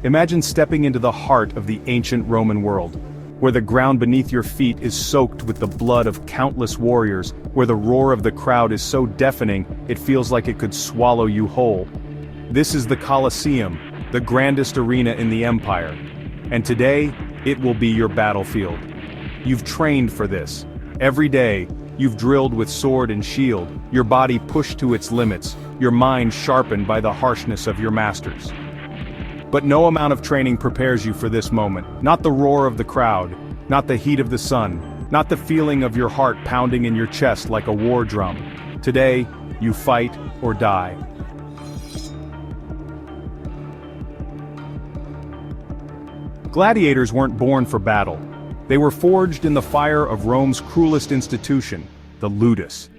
Imagine stepping into the heart of the ancient Roman world, where the ground beneath your feet is soaked with the blood of countless warriors, where the roar of the crowd is so deafening it feels like it could swallow you whole. This is the Colosseum, the grandest arena in the empire. And today, it will be your battlefield. You've trained for this. Every day, you've drilled with sword and shield, your body pushed to its limits, your mind sharpened by the harshness of your masters. But no amount of training prepares you for this moment. Not the roar of the crowd, not the heat of the sun, not the feeling of your heart pounding in your chest like a war drum. Today, you fight or die. Gladiators weren't born for battle. They were forged in the fire of Rome's cruelest institution, the ludus.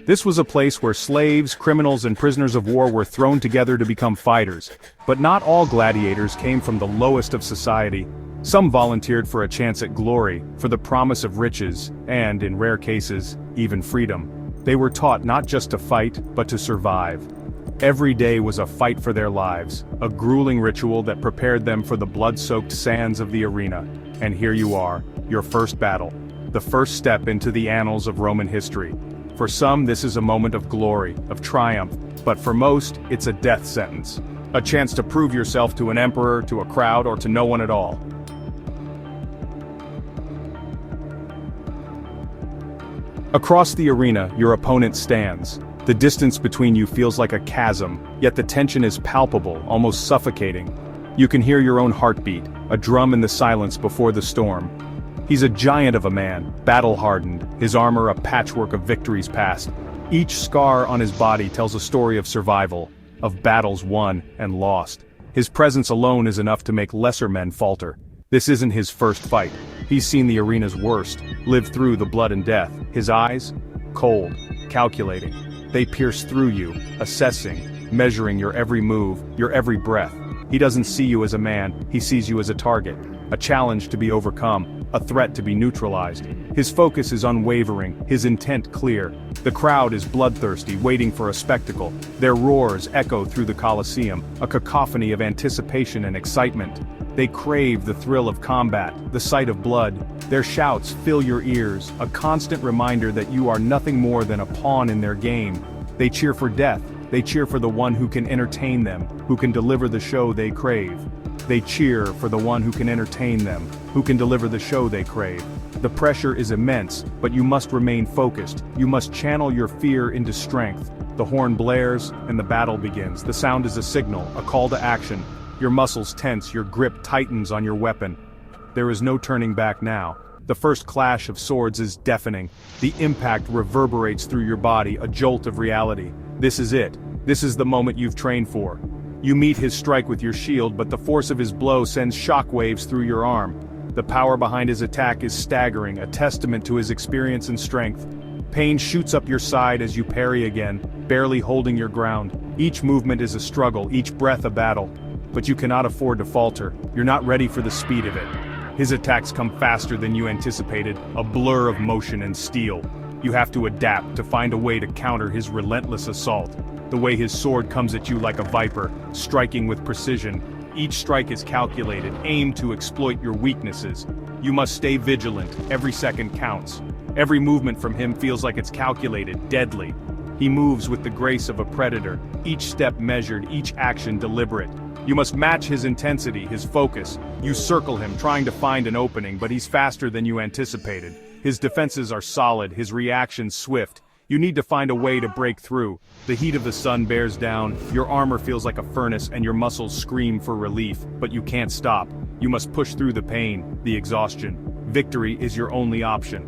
This was a place where slaves, criminals, and prisoners of war were thrown together to become fighters. But not all gladiators came from the lowest of society. Some volunteered for a chance at glory, for the promise of riches, and, in rare cases, even freedom. They were taught not just to fight, but to survive. Every day was a fight for their lives, a grueling ritual that prepared them for the blood-soaked sands of the arena. And here you are, your first battle, the first step into the annals of Roman history. For some, this is a moment of glory, of triumph, but for most, it's a death sentence. A chance to prove yourself to an emperor, to a crowd, or to no one at all. Across the arena, your opponent stands. The distance between you feels like a chasm, yet the tension is palpable, almost suffocating. You can hear your own heartbeat, a drum in the silence before the storm. He's a giant of a man, battle-hardened, his armor a patchwork of victories past. Each scar on his body tells a story of survival, of battles won and lost. His presence alone is enough to make lesser men falter. This isn't his first fight. He's seen the arena's worst, lived through the blood and death. His eyes? Cold, calculating. They pierce through you, assessing, measuring your every move, your every breath. He doesn't see you as a man, he sees you as a target, a challenge to be overcome, a threat to be neutralized. His focus is unwavering, his intent clear. The crowd is bloodthirsty, waiting for a spectacle. Their roars echo through the Colosseum, a cacophony of anticipation and excitement. They crave the thrill of combat, the sight of blood. Their shouts fill your ears, a constant reminder that you are nothing more than a pawn in their game. They cheer for death, they cheer for the one who can entertain them, who can deliver the show they crave. They cheer for the one who can entertain them, who can deliver the show they crave. The pressure is immense, but you must remain focused. You must channel your fear into strength. The horn blares, and the battle begins. The sound is a signal, a call to action. Your muscles tense, your grip tightens on your weapon. There is no turning back now. The first clash of swords is deafening. The impact reverberates through your body, a jolt of reality. This is it. This is the moment you've trained for. You meet his strike with your shield, but the force of his blow sends shockwaves through your arm. The power behind his attack is staggering, a testament to his experience and strength. Pain shoots up your side as you parry again, barely holding your ground. Each movement is a struggle, each breath a battle. But you cannot afford to falter. You're not ready for the speed of it. His attacks come faster than you anticipated, a blur of motion and steel. You have to adapt to find a way to counter his relentless assault. The way his sword comes at you like a viper, striking with precision. Each strike is calculated, aimed to exploit your weaknesses. You must stay vigilant, every second counts. Every movement from him feels like it's calculated, deadly. He moves with the grace of a predator, each step measured, each action deliberate. You must match his intensity, his focus. You circle him, trying to find an opening, but he's faster than you anticipated. His defenses are solid, his reactions swift. You need to find a way to break through. The heat of the sun bears down, your armor feels like a furnace and your muscles scream for relief, but you can't stop. You must push through the pain, the exhaustion. Victory is your only option.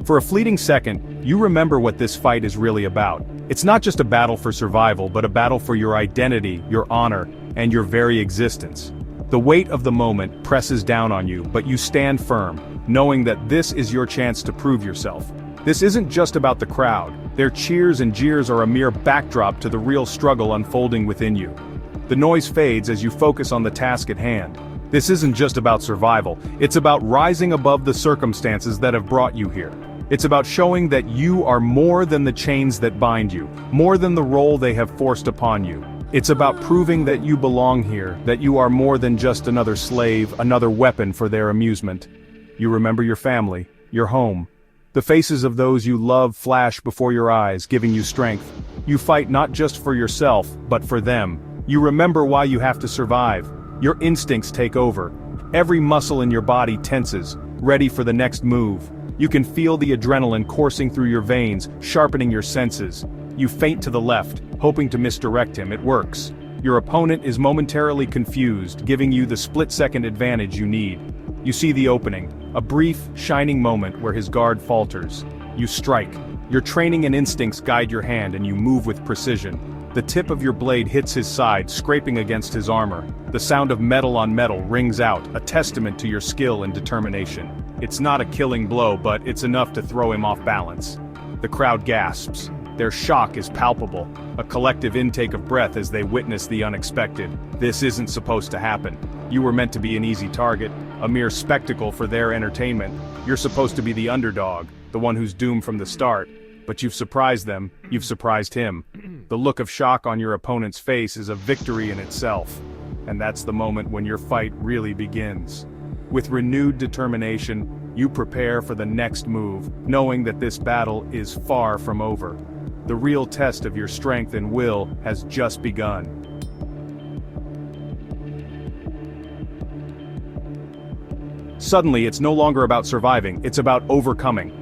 For a fleeting second, you remember what this fight is really about. It's not just a battle for survival, but a battle for your identity, your honor, and your very existence. The weight of the moment presses down on you, but you stand firm, knowing that this is your chance to prove yourself. This isn't just about the crowd. Their cheers and jeers are a mere backdrop to the real struggle unfolding within you. The noise fades as you focus on the task at hand. This isn't just about survival, it's about rising above the circumstances that have brought you here. It's about showing that you are more than the chains that bind you, more than the role they have forced upon you. It's about proving that you belong here, that you are more than just another slave, another weapon for their amusement. You remember your family, your home. The faces of those you love flash before your eyes, giving you strength. You fight not just for yourself, but for them. You remember why you have to survive. Your instincts take over. Every muscle in your body tenses, ready for the next move. You can feel the adrenaline coursing through your veins, sharpening your senses. You feint to the left, hoping to misdirect him. It works. Your opponent is momentarily confused, giving you the split-second advantage you need. You see the opening, a brief, shining moment where his guard falters. You strike. Your training and instincts guide your hand and you move with precision. The tip of your blade hits his side, scraping against his armor. The sound of metal on metal rings out, a testament to your skill and determination. It's not a killing blow, but it's enough to throw him off balance. The crowd gasps. Their shock is palpable, a collective intake of breath as they witness the unexpected. This isn't supposed to happen. You were meant to be an easy target, a mere spectacle for their entertainment. You're supposed to be the underdog, the one who's doomed from the start. But you've surprised them, you've surprised him. The look of shock on your opponent's face is a victory in itself. And that's the moment when your fight really begins. With renewed determination, you prepare for the next move, knowing that this battle is far from over. The real test of your strength and will has just begun. Suddenly, it's no longer about surviving, it's about overcoming.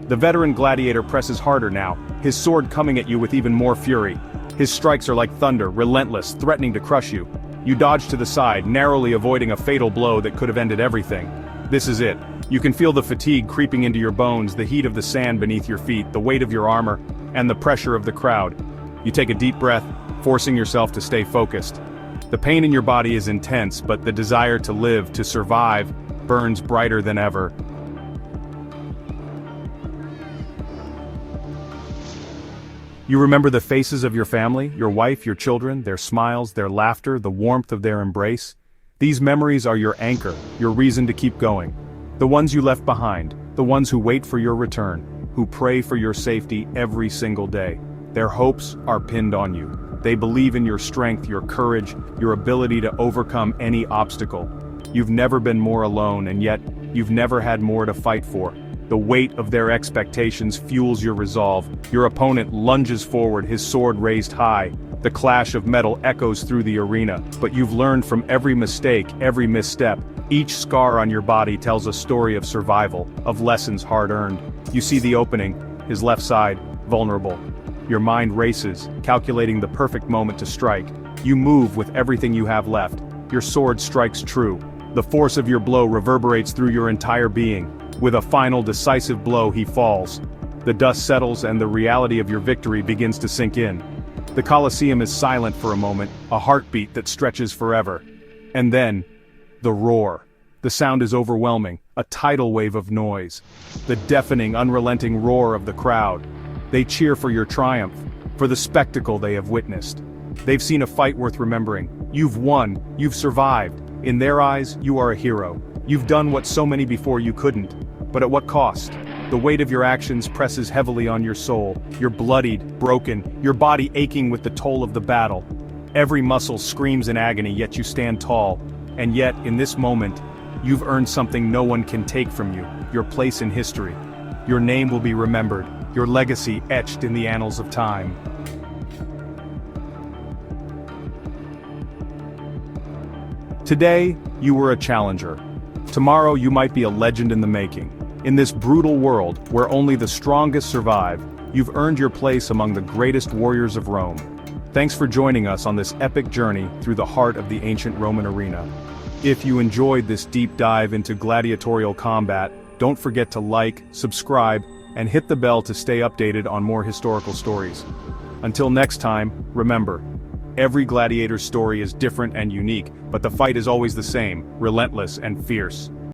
The veteran gladiator presses harder now, his sword coming at you with even more fury. His strikes are like thunder, relentless, threatening to crush you. You dodge to the side, narrowly avoiding a fatal blow that could have ended everything. This is it. You can feel the fatigue creeping into your bones, the heat of the sand beneath your feet, the weight of your armor, and the pressure of the crowd. You take a deep breath, forcing yourself to stay focused. The pain in your body is intense, but the desire to live, to survive, burns brighter than ever. You remember the faces of your family, your wife, your children, their smiles, their laughter, the warmth of their embrace. These memories are your anchor, your reason to keep going. The ones you left behind, the ones who wait for your return, who pray for your safety every single day. Their hopes are pinned on you. They believe in your strength, your courage, your ability to overcome any obstacle. You've never been more alone, and yet, you've never had more to fight for. The weight of their expectations fuels your resolve. Your opponent lunges forward, his sword raised high. The clash of metal echoes through the arena, but you've learned from every mistake, every misstep. Each scar on your body tells a story of survival, of lessons hard-earned. You see the opening, his left side, vulnerable. Your mind races, calculating the perfect moment to strike. You move with everything you have left. Your sword strikes true. The force of your blow reverberates through your entire being. With a final decisive blow, he falls. The dust settles and the reality of your victory begins to sink in. The Colosseum is silent for a moment, a heartbeat that stretches forever. And then, the roar. The sound is overwhelming, a tidal wave of noise. The deafening, unrelenting roar of the crowd. They cheer for your triumph, for the spectacle they have witnessed. They've seen a fight worth remembering. You've won, you've survived. In their eyes, you are a hero. You've done what so many before you couldn't. But at what cost? The weight of your actions presses heavily on your soul. You're bloodied, broken, your body aching with the toll of the battle. Every muscle screams in agony, yet you stand tall. And yet, in this moment, you've earned something no one can take from you, your place in history. Your name will be remembered, your legacy etched in the annals of time. Today, you were a challenger. Tomorrow you might be a legend in the making. In this brutal world, where only the strongest survive, you've earned your place among the greatest warriors of Rome. Thanks for joining us on this epic journey through the heart of the ancient Roman arena. If you enjoyed this deep dive into gladiatorial combat, don't forget to like, subscribe, and hit the bell to stay updated on more historical stories. Until next time, remember, every gladiator's story is different and unique, but the fight is always the same, relentless and fierce.